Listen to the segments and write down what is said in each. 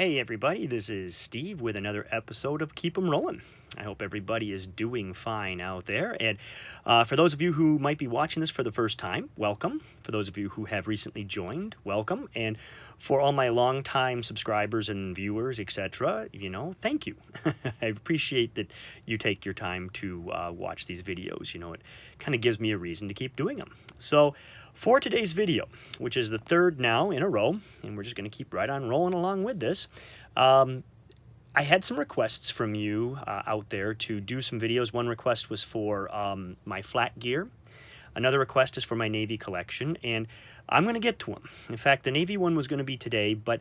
Hey everybody, this is Steve with another episode of Keep 'em Rollin'. I hope everybody is doing fine out there. And for those of you who might be watching this for the first time, welcome. For those of you who have recently joined, welcome. And for all my longtime subscribers and viewers, etc., thank you. I appreciate that you take your time to watch these videos. It kind of gives me a reason to keep doing them. So for today's video, which is the third now in a row, and we're just going to keep right on rolling along with this, I had some requests from you out there to do some videos. One request was for my flat gear. Another request is for my Navy collection, and I'm going to get to them. In fact, the Navy one was going to be today, but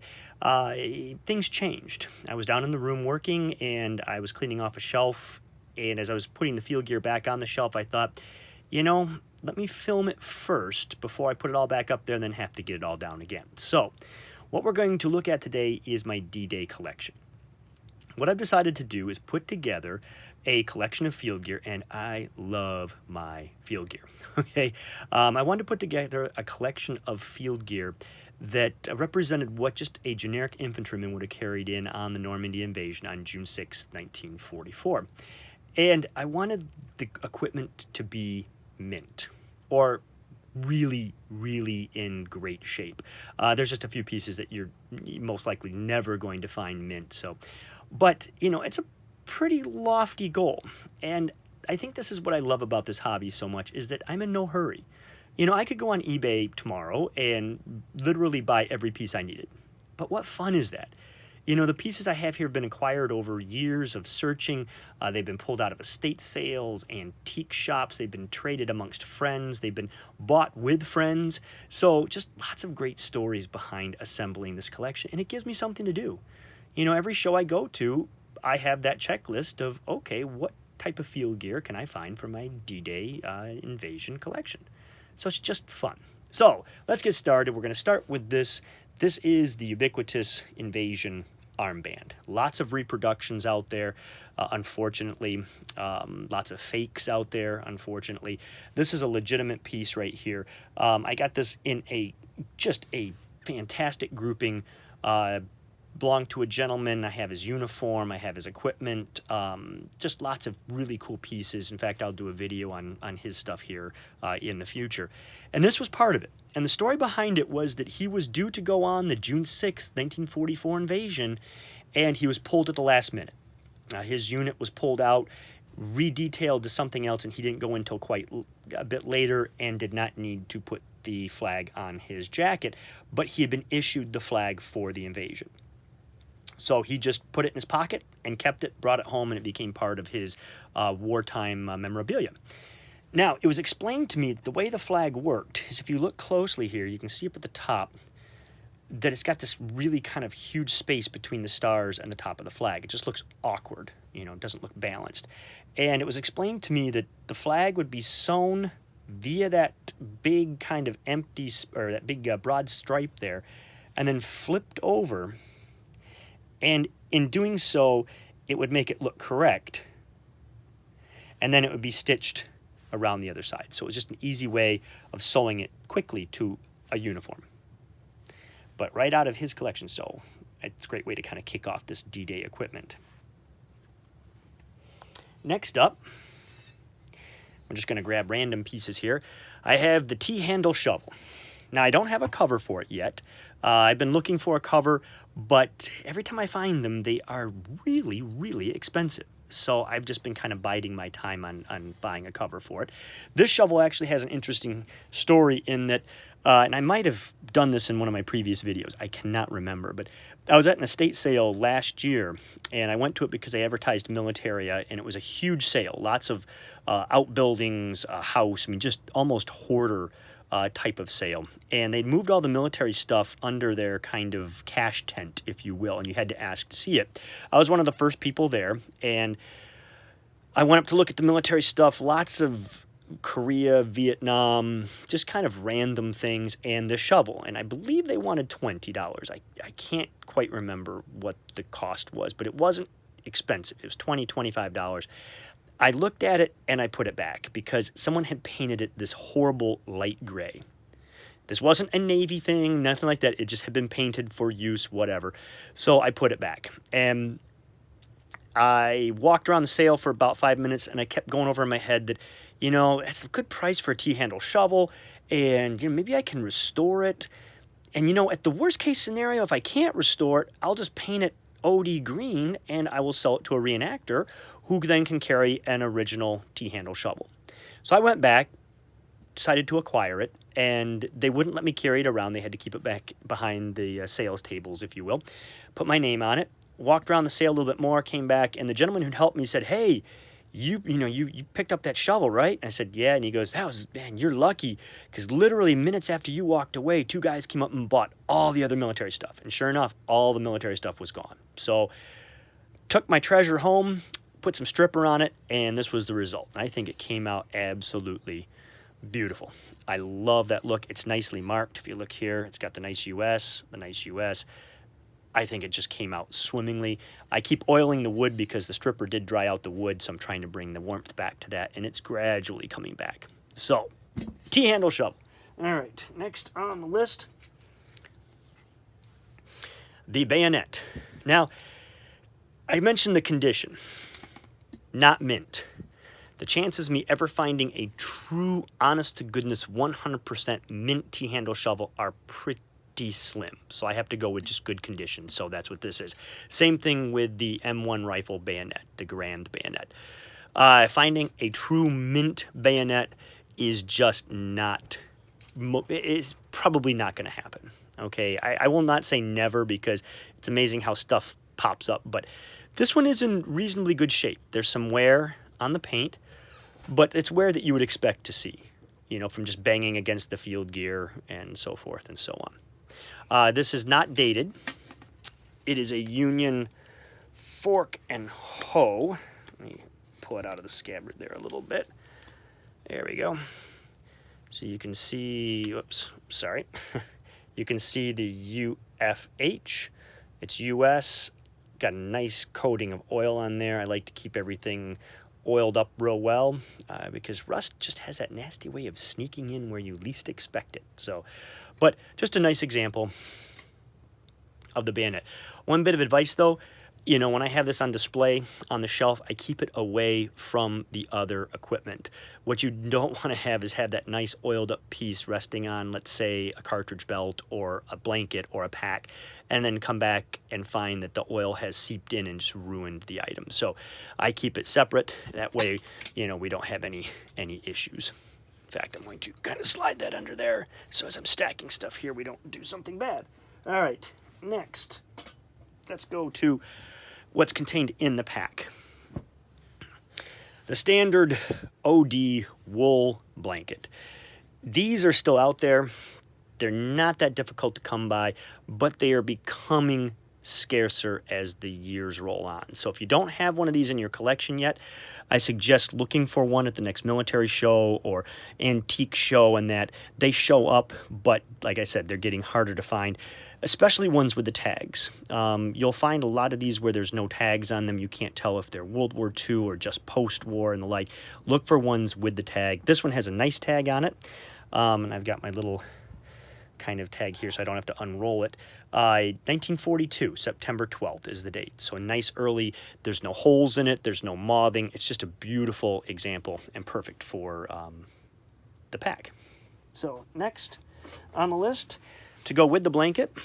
things changed. I was down in the room working, and I was cleaning off a shelf, and as I was putting the field gear back on the shelf, I thought, let me film it first before I put it all back up there and then have to get it all down again. So what we're going to look at today is my D-Day collection. What I've decided to do is put together a collection of field gear, and I love my field gear. Okay, I wanted to put together a collection of field gear that represented what just a generic infantryman would have carried in on the Normandy invasion on June 6, 1944. And I wanted the equipment to be mint, or really, really in great shape. There's just a few pieces that you're most likely never going to find mint. But it's a pretty lofty goal, and I think this is what I love about this hobby so much, is that I'm in no hurry. I could go on eBay tomorrow and literally buy every piece I needed. But what fun is that? The pieces I have here have been acquired over years of searching. They've been pulled out of estate sales, antique shops. They've been traded amongst friends. They've been bought with friends. So just lots of great stories behind assembling this collection. And it gives me something to do. Every show I go to, I have that checklist of, okay, what type of field gear can I find for my D-Day invasion collection? So it's just fun. So let's get started. We're going to start with this. This is the ubiquitous invasion armband. Lots of reproductions out there, unfortunately. Lots of fakes out there, unfortunately. This is a legitimate piece right here. I got this in just a fantastic grouping. Belonged to a gentleman. I have his uniform, I have his equipment, just lots of really cool pieces. In fact, I'll do a video on his stuff here in the future. And this was part of it. And the story behind it was that he was due to go on the June 6th, 1944 invasion, and he was pulled at the last minute. His unit was pulled out, redetailed to something else, and he didn't go until quite a bit later and did not need to put the flag on his jacket, but he had been issued the flag for the invasion. So he just put it in his pocket and kept it, brought it home, and it became part of his wartime memorabilia. Now, it was explained to me that the way the flag worked is, if you look closely here, you can see up at the top that it's got this really kind of huge space between the stars and the top of the flag. It just looks awkward, it doesn't look balanced. And it was explained to me that the flag would be sewn via that big kind of empty, or that big broad stripe there, and then flipped over. And in doing so, it would make it look correct. And then it would be stitched around the other side. So it was just an easy way of sewing it quickly to a uniform. But right out of his collection, so it's a great way to kind of kick off this D-Day equipment. Next up, I'm just going to grab random pieces here. I have the T-handle shovel. Now, I don't have a cover for it yet. I've been looking for a cover, but every time I find them, they are really, really expensive. So I've just been kind of biding my time on buying a cover for it. This shovel actually has an interesting story in that, and I might have done this in one of my previous videos. I cannot remember, but I was at an estate sale last year, and I went to it because they advertised Militaria, and it was a huge sale. Lots of outbuildings, a house, just almost hoarder type of sale. And they'd moved all the military stuff under their kind of cash tent, if you will, and you had to ask to see it. I was one of the first people there, and I went up to look at the military stuff, lots of Korea, Vietnam, just kind of random things, and the shovel. And I believe they wanted $20. I can't quite remember what the cost was, but it wasn't expensive. It was $20, $25. I looked at it and I put it back because someone had painted it this horrible light gray. This wasn't a Navy thing, nothing like that. It just had been painted for use, whatever. So I put it back. And I walked around the sale for about 5 minutes, and I kept going over in my head that, it's a good price for a T-handle shovel, and maybe I can restore it. And at the worst case scenario, if I can't restore it, I'll just paint it OD green, and I will sell it to a reenactor who then can carry an original T-handle shovel. So I went back, decided to acquire it, and they wouldn't let me carry it around. They had to keep it back behind the sales tables, if you will. Put my name on it, walked around the sale a little bit more, came back, and the gentleman who'd helped me said, "Hey, you picked up that shovel, right?" And I said, "Yeah." And he goes, "Man, you're lucky, because literally minutes after you walked away, 2 guys came up and bought all the other military stuff." And sure enough, all the military stuff was gone. So took my treasure home, put some stripper on it, and this was the result. I think it came out absolutely beautiful. I love that look. It's nicely marked. If you look here, it's got the nice US, I think it just came out swimmingly. I keep oiling the wood because the stripper did dry out the wood, so I'm trying to bring the warmth back to that, and it's gradually coming back. So, T-handle shovel. All right, next on the list, the Bayonet. Now, I mentioned the condition, not mint. The chances of me ever finding a true, honest-to-goodness, 100% mint T-handle shovel are pretty slim. So I have to go with just good condition. So that's what this is. Same thing with the M1 rifle bayonet, the Grand bayonet. Finding a true mint bayonet is just not, it's probably not going to happen. Okay, I will not say never, because it's amazing how stuff pops up, but this one is in reasonably good shape. There's some wear on the paint, but it's wear that you would expect to see, from just banging against the field gear and so forth and so on. This is not dated. It is a Union fork and hoe. Let me pull it out of the scabbard there a little bit. There we go. So you can see, you can see the UFH. It's US. Got a nice coating of oil on there. I like to keep everything oiled up real well, because rust just has that nasty way of sneaking in where you least expect it. So, but just a nice example of the bayonet. One bit of advice though, when I have this on display on the shelf, I keep it away from the other equipment. What you don't want to have is have that nice oiled up piece resting on, let's say, a cartridge belt or a blanket or a pack, and then come back and find that the oil has seeped in and just ruined the item. So I keep it separate. That way, we don't have any issues. In fact, I'm going to kind of slide that under there, so as I'm stacking stuff here, we don't do something bad. All right, next, let's go to what's contained in the pack. The standard OD wool blanket. These are still out there. They're not that difficult to come by, but they are becoming scarcer as the years roll on. So if you don't have one of these in your collection yet, I suggest looking for one at the next military show or antique show, and that they show up, but like I said, they're getting harder to find, especially ones with the tags. You'll find a lot of these where there's no tags on them. You can't tell if they're World War II or just post-war and the like. Look for ones with the tag. This one has a nice tag on it, and I've got my little kind of tag here so I don't have to unroll it. 1942, September 12th is the date. So a nice early, there's no holes in it, there's no mothing. It's just a beautiful example and perfect for the pack. So next on the list, to go with the blanket,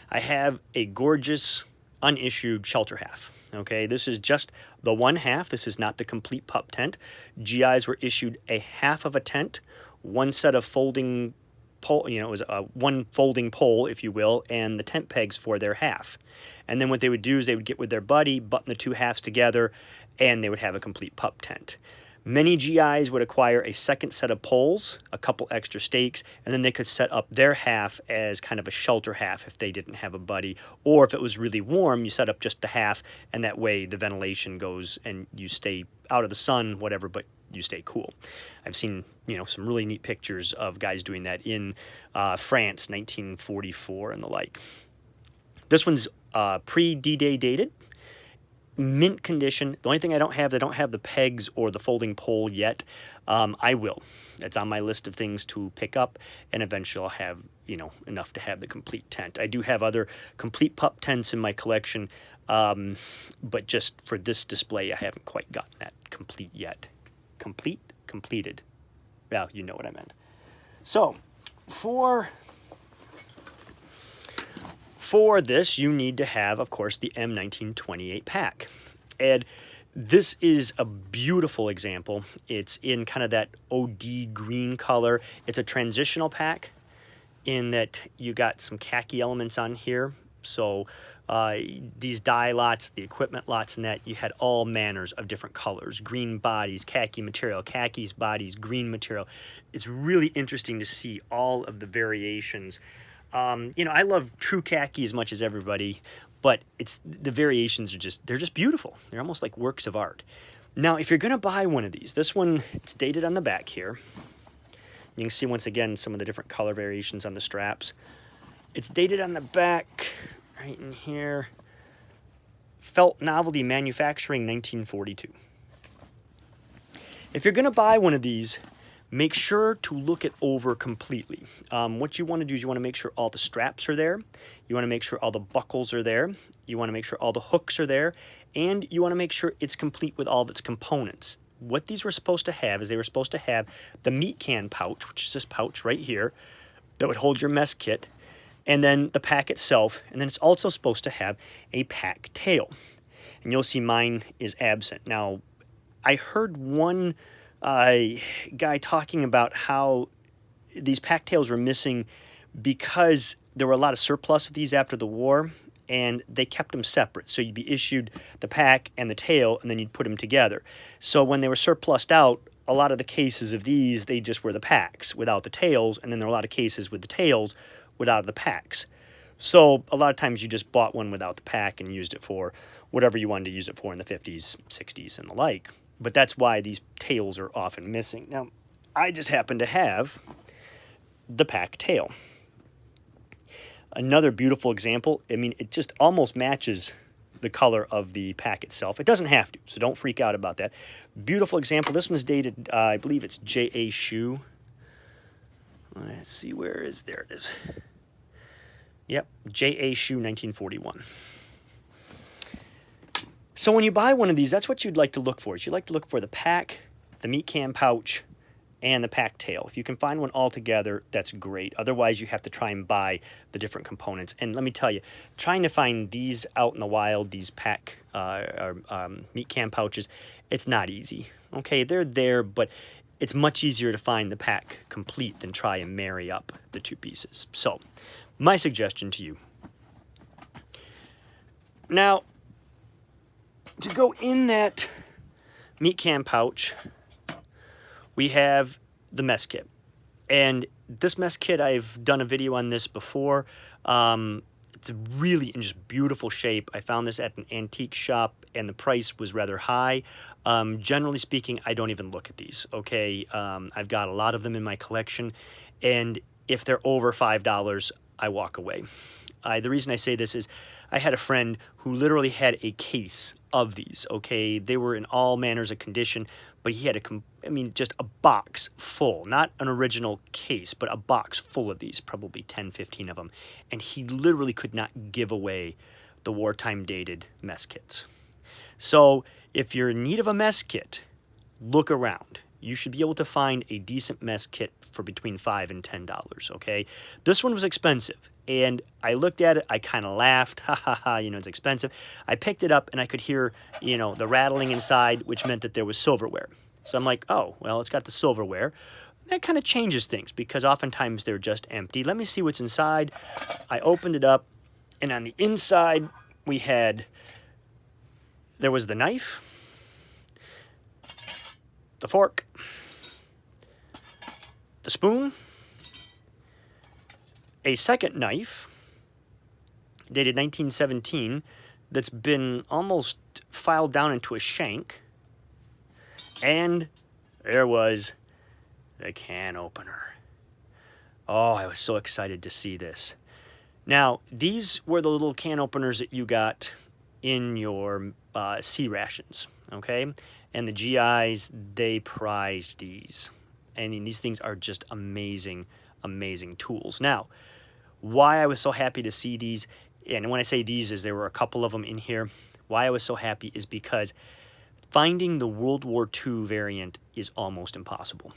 I have a gorgeous unissued shelter half. Okay, this is just the one half. This is not the complete pup tent. GIs were issued a half of a tent, one set of folding pole, it was one folding pole, if you will, and the tent pegs for their half. And then what they would do is they would get with their buddy, button the two halves together, and they would have a complete pup tent. Many GIs would acquire a second set of poles, a couple extra stakes, and then they could set up their half as kind of a shelter half if they didn't have a buddy. Or if it was really warm, you set up just the half, and that way the ventilation goes and you stay out of the sun, whatever, but you stay cool. I've seen, some really neat pictures of guys doing that in France, 1944 and the like. This one's pre-D-Day dated. mint condition. The only thing I don't have the pegs or the folding pole yet. I will. That's on my list of things to pick up, and eventually I'll have, you know, enough to have the complete tent. I do have other complete pup tents in my collection, but just for this display, I haven't quite gotten that complete yet. Completed. Well, you know what I meant. So, for this, you need to have, of course, the M1928 pack. And this is a beautiful example. It's in kind of that OD green color. It's a transitional pack in that you got some khaki elements on here. So these die lots, the equipment lots, and that you had all manners of different colors. Green bodies, khaki material, khakis bodies, green material. It's really interesting to see all of the variations. You know, I love true khaki as much as everybody, but the variations are they're just beautiful. They're almost like works of art. Now, if you're going to buy one of these, this one, it's dated on the back here. You can see once again some of the different color variations on the straps. It's dated on the back right in here. Felt Novelty Manufacturing, 1942. If you're going to buy one of these, make sure to look it over completely. What you want to do is you want to make sure all the straps are there. You want to make sure all the buckles are there. You want to make sure all the hooks are there. And you want to make sure it's complete with all of its components. What these were supposed to have is they were supposed to have the meat can pouch, which is this pouch right here, that would hold your mess kit, and then the pack itself, and then it's also supposed to have a pack tail. And you'll see mine is absent. Now, I heard one guy talking about how these pack tails were missing because there were a lot of surplus of these after the war, and they kept them separate. So you'd be issued the pack and the tail, and then you'd put them together. So when they were surplused out, a lot of the cases of these, they just were the packs without the tails, and then there were a lot of cases with the tails without the packs. So a lot of times you just bought one without the pack and used it for whatever you wanted to use it for in the 50s, 60s, and the like. But that's why these tails are often missing. Now, I just happen to have the pack tail. Another beautiful example, I mean, it just almost matches the color of the pack itself. It doesn't have to, so don't freak out about that. Beautiful example. This one's dated, I believe it's J.A. Shoe. Let's see, there it is. Yep, J.A. Shoe, 1941. So when you buy one of these, that's what you'd like to look for. You'd like to look for the pack, the meat can pouch, and the pack tail. If you can find one all together, that's great. Otherwise, you have to try and buy the different components. And let me tell you, trying to find these out in the wild, these pack meat can pouches, it's not easy. Okay, they're there, but it's much easier to find the pack complete than try and marry up the two pieces. So, my suggestion to you. Now, to go in that meat can pouch, we have the mess kit. And this mess kit, I've done a video on this before. It's really in just beautiful shape. I found this at an antique shop, and the price was rather high. Generally speaking, I don't even look at these, okay? I've got a lot of them in my collection, and if they're over $5, I walk away. The reason I say this is I had a friend who literally had a case of these, okay? They were in all manners of condition, but he had just a box full, not an original case, but a box full of these, probably 10, 15 of them. And he literally could not give away the wartime dated mess kits. So if you're in need of a mess kit, look around. You should be able to find a decent mess kit for between $5 and $10, okay? This one was expensive, and I looked at it, I kind of laughed, ha ha ha, it's expensive. I picked it up, and I could hear, the rattling inside, which meant that there was silverware. So I'm like, oh, well, it's got the silverware. That kind of changes things, because oftentimes they're just empty. Let me see what's inside. I opened it up, and on the inside, there was the knife, the fork, the spoon, a second knife, dated 1917, that's been almost filed down into a shank, and there was the can opener. Oh, I was so excited to see this. Now, these were the little can openers that you got in your C rations, okay? And the GIs, they prized these. I mean, these things are just amazing, amazing tools. Now, why I was so happy to see these, and when I say these is there were a couple of them in here, why I was so happy is because finding the World War II variant is almost impossible.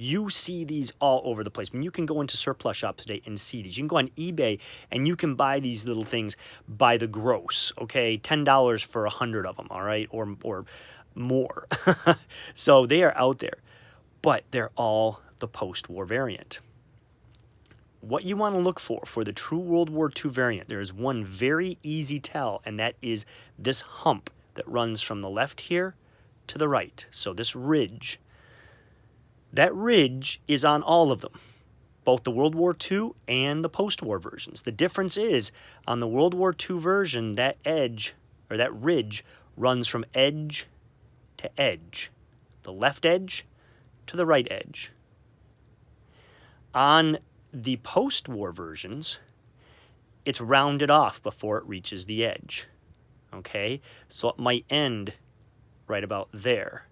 You see these all over the place. I mean, you can go into surplus shops today and see these. You can go on eBay and you can buy these little things by the gross, okay? $10 for 100 of them, all right? Or more. So they are out there, but they're all the post-war variant. What you want to look for the true World War II variant, there is one very easy tell, and that is this hump that runs from the left here to the right. So this ridge. That ridge is on all of them, both the World War II and the post-war versions. The difference is, on the World War II version, that edge, or that ridge, runs from edge to edge. The left edge to the right edge. On the post-war versions, it's rounded off before it reaches the edge. Okay? So it might end right about there.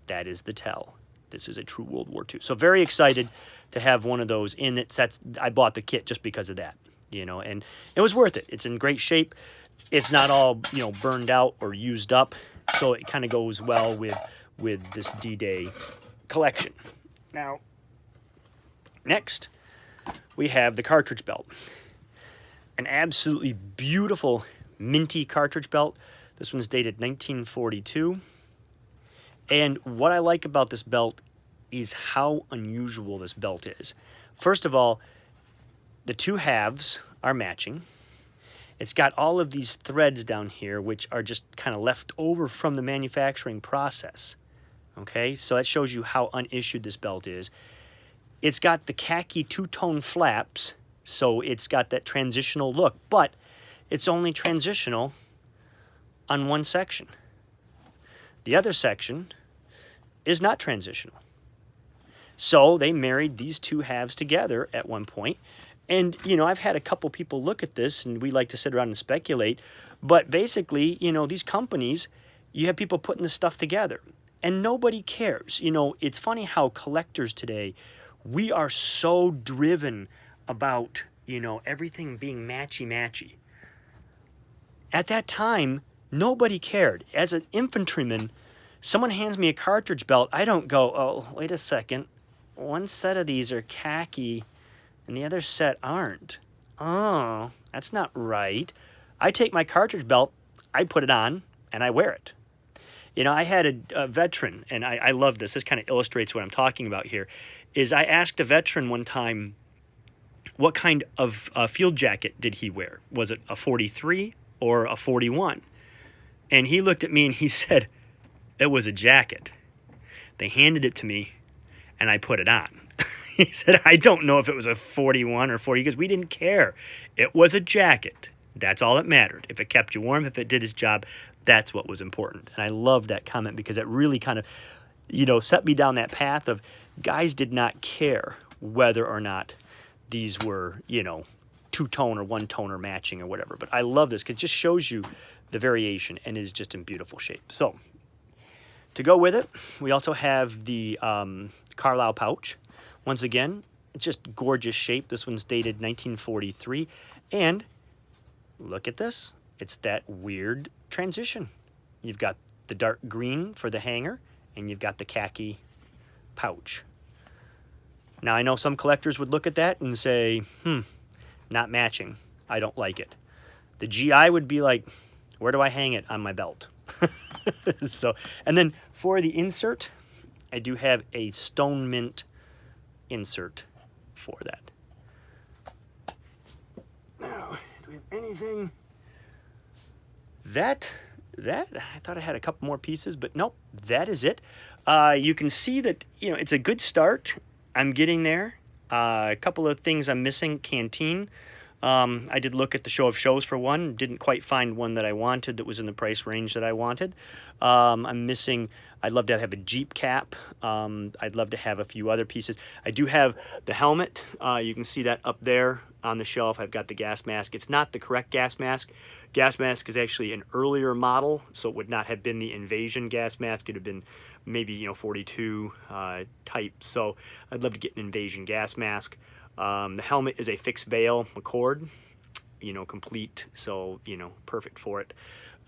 That is the tell. This is a true World War II. So very excited to have one of those in it. I bought the kit just because of that, you know, and it was worth it. It's in great shape. It's not all, you know, burned out or used up, so it kind of goes well with this D-Day collection. Now, next, we have the cartridge belt. An absolutely beautiful minty cartridge belt. This one's dated 1942. And what I like about this belt is how unusual this belt is. First of all, the two halves are matching. It's got all of these threads down here, which are just kind of left over from the manufacturing process. Okay, so that shows you how unissued this belt is. It's got the khaki two-tone flaps, so it's got that transitional look, but it's only transitional on one section. The other section is not transitional. So they married these two halves together at one point. And, you know, I've had a couple people look at this, and we like to sit around and speculate. But basically, you know, these companies, you have people putting this stuff together, and nobody cares. You know, it's funny how collectors today, we are so driven about, you know, everything being matchy-matchy. At that time, nobody cared. As an infantryman, someone hands me a cartridge belt, I don't go, oh, wait a second. One set of these are khaki and the other set aren't. Oh, that's not right. I take my cartridge belt, I put it on, and I wear it. You know, I had a veteran, and I love this. This kind of illustrates what I'm talking about here, is I asked a veteran one time, what kind of field jacket did he wear? Was it a 43 or a 41? And he looked at me and he said, it was a jacket. They handed it to me, and I put it on. He said, I don't know if it was a 41 or 40, because we didn't care. It was a jacket. That's all that mattered. If it kept you warm, if it did its job, that's what was important. And I love that comment, because it really kind of, you know, set me down that path of guys did not care whether or not these were, you know, two-tone or one-tone or matching or whatever. But I love this because it just shows you the variation and is just in beautiful shape. So to go with it, we also have the Carlisle pouch. Once again, it's just gorgeous shape. This one's dated 1943. And look at this. It's that weird transition. You've got the dark green for the hanger, and you've got the khaki pouch. Now, I know some collectors would look at that and say, not matching. I don't like it. The GI would be like, where do I hang it on my belt? So, and then for the insert, I do have a stone mint insert for that. Now, do we have anything? That I thought I had a couple more pieces, but nope, that is it. You can see that, you know, it's a good start. I'm getting there. A couple of things I'm missing. Canteen. I did look at the show of shows for one. Didn't quite find one that I wanted that was in the price range that I wanted. I'm missing, I'd love to have a Jeep cap. I'd love to have a few other pieces. I do have the helmet. You can see that up there on the shelf. I've got the gas mask. It's not the correct gas mask. Gas mask is actually an earlier model, so it would not have been the Invasion gas mask. It would have been maybe 42 type. So I'd love to get an Invasion gas mask. The helmet is a fixed bail McCord, complete, so perfect for it.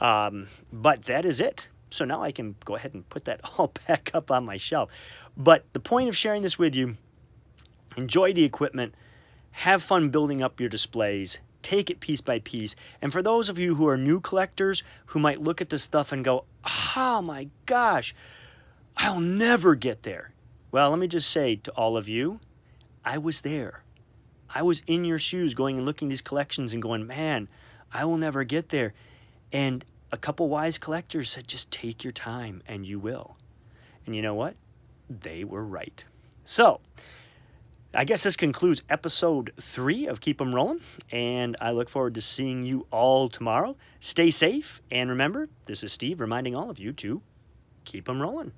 But that is it. So now I can go ahead and put that all back up on my shelf. But the point of sharing this with you, enjoy the equipment, have fun building up your displays, take it piece by piece. And for those of you who are new collectors who might look at this stuff and go, oh my gosh, I'll never get there. Well, let me just say to all of you, I was there. I was in your shoes going and looking at these collections and going, man, I will never get there. And a couple wise collectors said, just take your time and you will. And you know what? They were right. So I guess this concludes episode 3 of Keep 'em Rolling, and I look forward to seeing you all tomorrow. Stay safe, and remember, this is Steve reminding all of you to keep 'em rolling.